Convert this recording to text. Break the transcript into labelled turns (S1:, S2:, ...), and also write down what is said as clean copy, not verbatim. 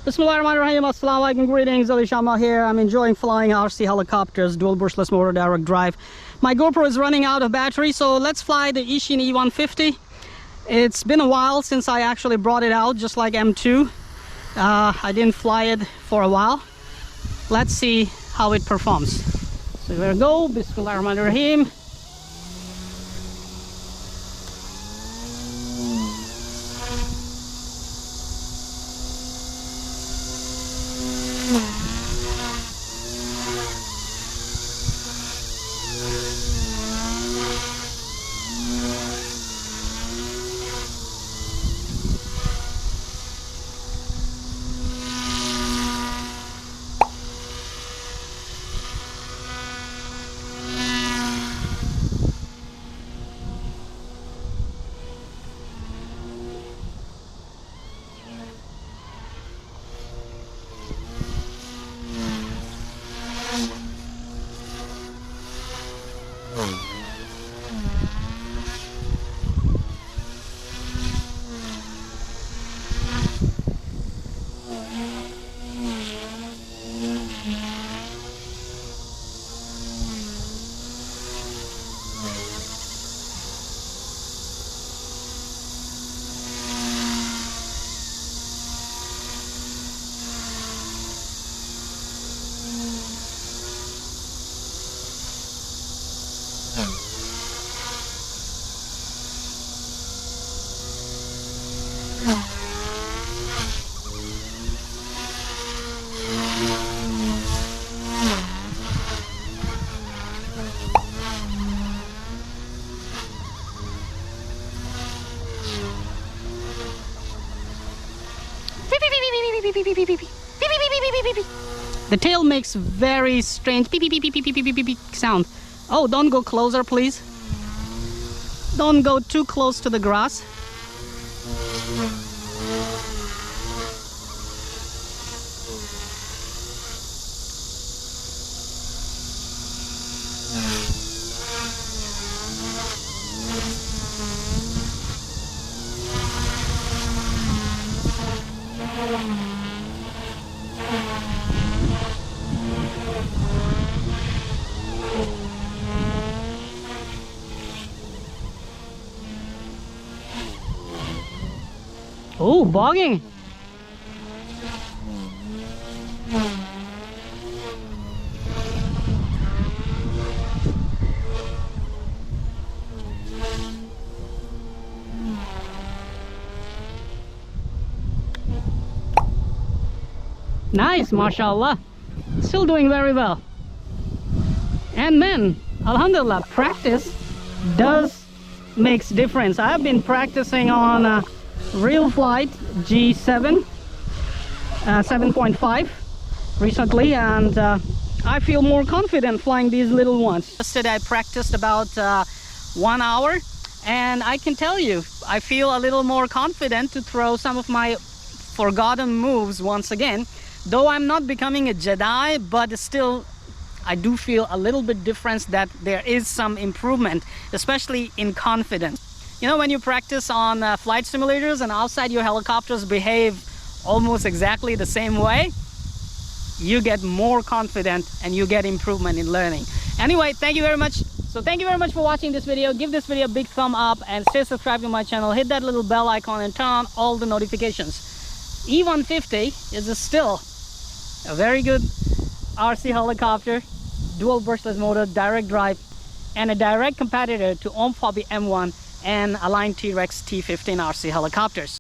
S1: Bismillahirrahmanirrahim. Assalamu alaikum. Greetings. Alishanmao here. I'm enjoying flying RC helicopters, dual brushless motor, direct drive. My GoPro is running out of battery, so let's fly the Eachine E150. It's been a while since I actually brought it out, just like M2. I didn't fly it for a while. Let's see how it performs. So here we go. Bismillahirrahmanirrahim. The tail makes very strange beep, beep, beep, beep, beep, beep, beep, beep sound. Oh, don't go closer, please. Don't go too close to the grass. Oh, bogging. Nice, mashallah. Still doing very well. And man, alhamdulillah, practice makes difference. I've been practicing on real flight G7 7.5 recently, and I feel more confident flying these little ones. Yesterday I practiced about 1 hour, and I can tell you I feel a little more confident to throw some of my forgotten moves once again. Though I'm not becoming a Jedi, but still I do feel a little bit difference, that there is some improvement, especially in confidence. You know, when you practice on flight simulators and outside your helicopters behave almost exactly the same way, you get more confident and you get improvement in learning. Anyway, thank you very much. So thank you very much for watching this video. Give this video a big thumb up and stay subscribed to my channel. Hit that little bell icon and turn on all the notifications. E150 is still a very good RC helicopter, dual brushless motor, direct drive, and a direct competitor to OMP M1 and aligned T-Rex T15 RC helicopters.